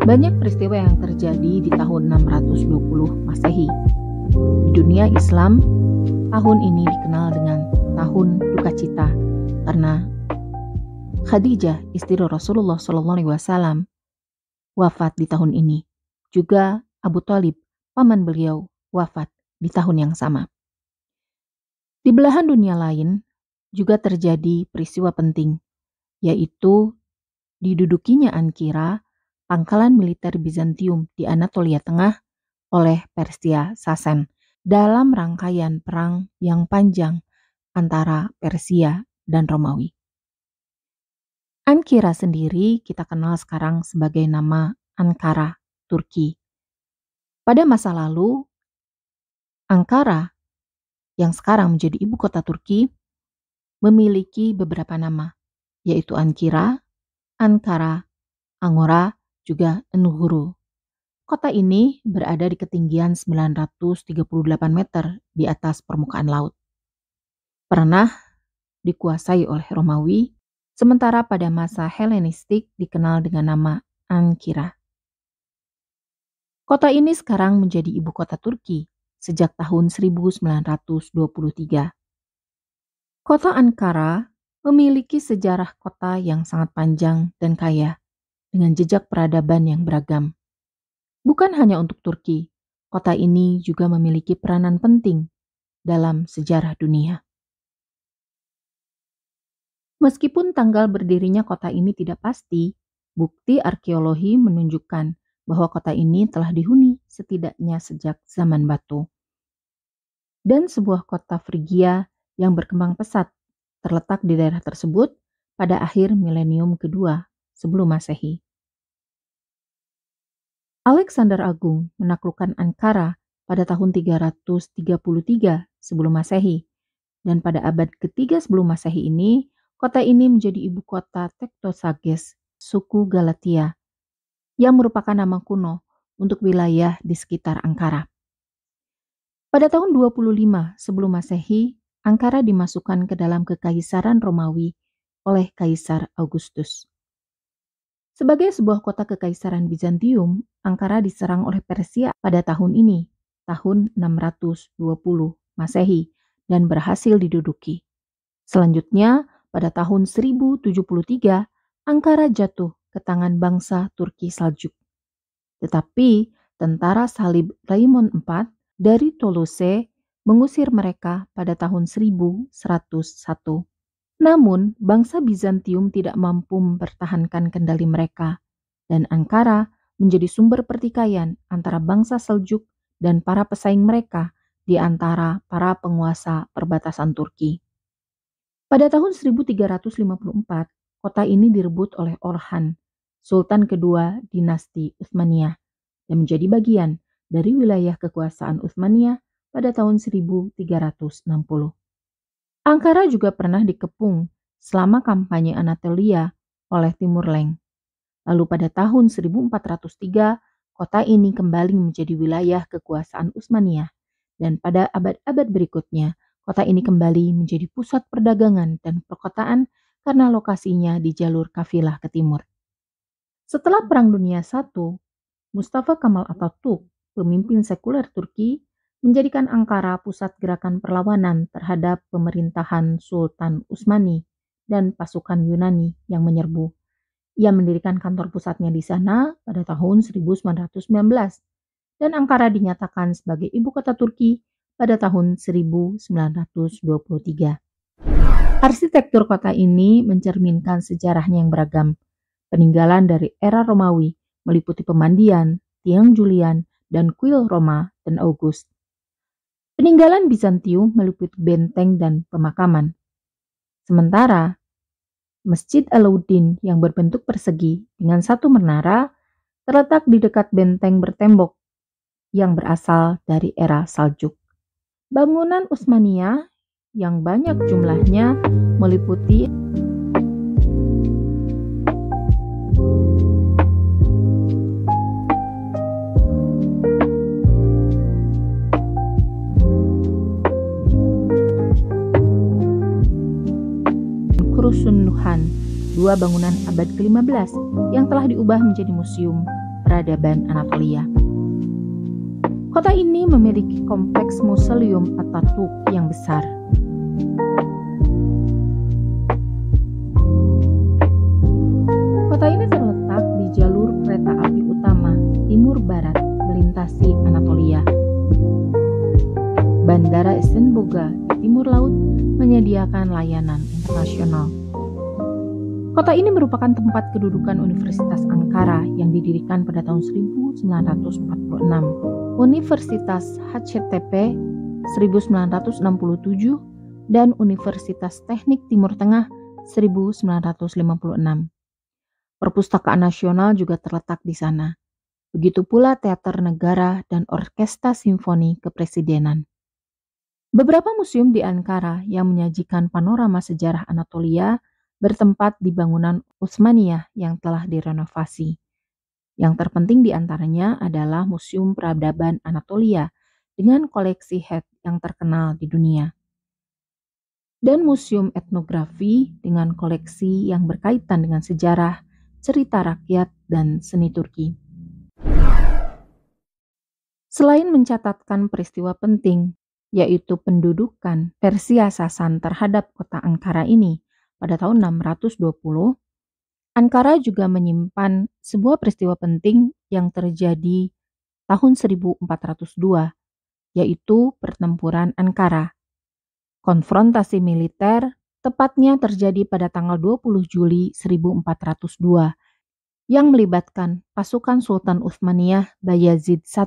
Banyak peristiwa yang terjadi di tahun 620 Masehi. Di dunia Islam, tahun ini dikenal dengan tahun duka cita karena Khadijah, istri Rasulullah SAW, wafat di tahun ini. Juga Abu Thalib, paman beliau, wafat di tahun yang sama. Di belahan dunia lain juga terjadi peristiwa penting, yaitu didudukinya Ankara, pangkalan militer Bizantium di Anatolia Tengah oleh Persia Sasan dalam rangkaian perang yang panjang antara Persia dan Romawi. Ankara sendiri kita kenal sekarang sebagai nama Ankara, Turki. Pada masa lalu, Ankara yang sekarang menjadi ibu kota Turki memiliki beberapa nama, yaitu Ankara, Angora, juga Enuhuru. Kota ini berada di ketinggian 938 meter di atas permukaan laut. Pernah dikuasai oleh Romawi, sementara pada masa Helenistik dikenal dengan nama Ankara. Kota ini sekarang menjadi ibu kota Turki sejak tahun 1923. Kota Ankara memiliki sejarah kota yang sangat panjang dan kaya, dengan jejak peradaban yang beragam. Bukan hanya untuk Turki, kota ini juga memiliki peranan penting dalam sejarah dunia. Meskipun tanggal berdirinya kota ini tidak pasti, bukti arkeologi menunjukkan bahwa kota ini telah dihuni setidaknya sejak zaman batu. Dan sebuah kota Frigia yang berkembang pesat terletak di daerah tersebut pada akhir milenium kedua sebelum Masehi. Alexander Agung menaklukkan Ankara pada tahun 333 sebelum Masehi, dan pada abad ketiga sebelum Masehi ini, kota ini menjadi ibu kota Tektosages, suku Galatia, yang merupakan nama kuno untuk wilayah di sekitar Ankara. Pada tahun 25 sebelum Masehi, Ankara dimasukkan ke dalam kekaisaran Romawi oleh Kaisar Augustus. Sebagai sebuah kota kekaisaran Bizantium, Ankara diserang oleh Persia pada tahun ini, tahun 620 Masehi, dan berhasil diduduki. Selanjutnya, pada tahun 1073, Ankara jatuh ke tangan bangsa Turki Saljuk. Tetapi, tentara salib Raimund IV dari Toulouse mengusir mereka pada tahun 1101. Namun, bangsa Bizantium tidak mampu mempertahankan kendali mereka, dan Ankara menjadi sumber pertikaian antara bangsa Seljuk dan para pesaing mereka di antara para penguasa perbatasan Turki. Pada tahun 1354, kota ini direbut oleh Orhan, Sultan kedua dinasti Utsmaniyah, dan menjadi bagian dari wilayah kekuasaan Utsmaniyah pada tahun 1360. Ankara juga pernah dikepung selama kampanye Anatolia oleh Timur Leng. Lalu pada tahun 1403, kota ini kembali menjadi wilayah kekuasaan Utsmaniyah, dan pada abad-abad berikutnya, kota ini kembali menjadi pusat perdagangan dan perkotaan karena lokasinya di jalur kafilah ke timur. Setelah Perang Dunia I, Mustafa Kemal Atatürk, pemimpin sekuler Turki, menjadikan Ankara pusat gerakan perlawanan terhadap pemerintahan Sultan Utsmani dan pasukan Yunani yang menyerbu. Ia mendirikan kantor pusatnya di sana pada tahun 1919, dan Ankara dinyatakan sebagai ibu kota Turki pada tahun 1923. Arsitektur kota ini mencerminkan sejarahnya yang beragam. Peninggalan dari era Romawi meliputi pemandian, tiang Julian, dan kuil Roma dan August. Peninggalan Bizantium meliputi benteng dan pemakaman. Sementara, Masjid Alauddin yang berbentuk persegi dengan satu menara terletak di dekat benteng bertembok yang berasal dari era Saljuk. Bangunan Utsmaniyah yang banyak jumlahnya meliputi Kurusun Nuhan, dua bangunan abad ke-15 yang telah diubah menjadi museum, peradaban Anatolia. Kota ini memiliki kompleks Mausoleum Atatürk yang besar. Kota ini terletak di jalur kereta api utama timur-barat melintasi Anatolia. Bandara Esenboga di timur laut menyediakan layanan internasional. Kota ini merupakan tempat kedudukan Universitas Ankara yang didirikan pada tahun 1946, Universitas Hacettepe 1967, dan Universitas Teknik Timur Tengah 1956. Perpustakaan Nasional juga terletak di sana. Begitu pula Teater Negara dan Orkestra Simfoni Kepresidenan. Beberapa museum di Ankara yang menyajikan panorama sejarah Anatolia bertempat di bangunan Utsmaniyah yang telah direnovasi. Yang terpenting di antaranya adalah Museum Peradaban Anatolia dengan koleksi Het yang terkenal di dunia. Dan Museum Etnografi dengan koleksi yang berkaitan dengan sejarah, cerita rakyat, dan seni Turki. Selain mencatatkan peristiwa penting, yaitu pendudukan Persia Sasan terhadap kota Ankara ini pada tahun 620, Ankara juga menyimpan sebuah peristiwa penting yang terjadi tahun 1402, yaitu pertempuran Ankara. Konfrontasi militer tepatnya terjadi pada tanggal 20 Juli 1402 yang melibatkan pasukan Sultan Utsmaniyah Bayazid I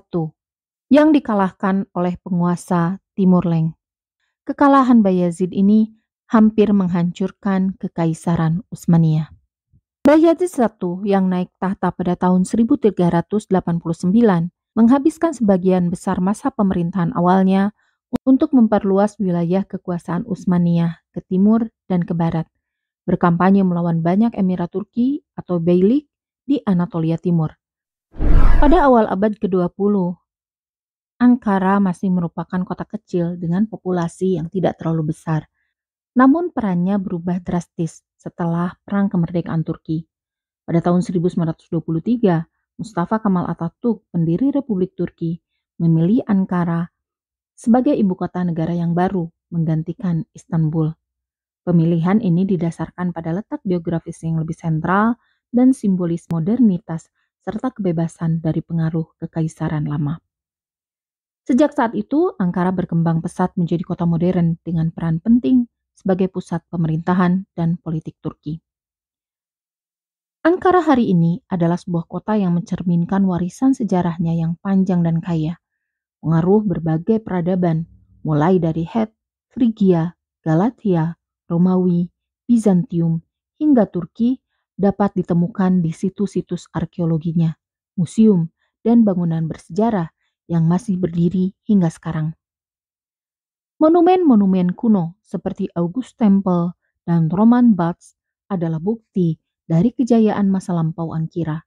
yang dikalahkan oleh penguasa Timur Leng. Kekalahan Bayazid ini hampir menghancurkan Kekaisaran Utsmaniyah. Bayazid I yang naik tahta pada tahun 1389 menghabiskan sebagian besar masa pemerintahan awalnya untuk memperluas wilayah kekuasaan Utsmaniyah ke timur dan ke barat, berkampanye melawan banyak emirat Turki atau beylik di Anatolia Timur. Pada awal abad ke-20, Ankara masih merupakan kota kecil dengan populasi yang tidak terlalu besar. Namun perannya berubah drastis setelah Perang Kemerdekaan Turki. Pada tahun 1923, Mustafa Kemal Atatürk, pendiri Republik Turki, memilih Ankara sebagai ibu kota negara yang baru menggantikan Istanbul. Pemilihan ini didasarkan pada letak geografis yang lebih sentral dan simbolis modernitas serta kebebasan dari pengaruh kekaisaran lama. Sejak saat itu, Ankara berkembang pesat menjadi kota modern dengan peran penting sebagai pusat pemerintahan dan politik Turki. Ankara hari ini adalah sebuah kota yang mencerminkan warisan sejarahnya yang panjang dan kaya. Pengaruh berbagai peradaban, mulai dari Het, Frigia, Galatia, Romawi, Bizantium, hingga Turki dapat ditemukan di situs-situs arkeologinya, museum, dan bangunan bersejarah yang masih berdiri hingga sekarang. Monumen-monumen kuno seperti August Temple dan Roman Baths adalah bukti dari kejayaan masa lampau Ankara.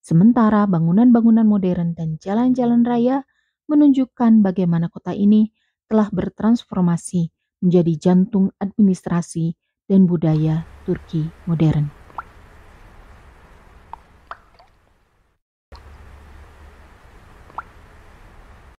Sementara bangunan-bangunan modern dan jalan-jalan raya menunjukkan bagaimana kota ini telah bertransformasi menjadi jantung administrasi dan budaya Turki modern.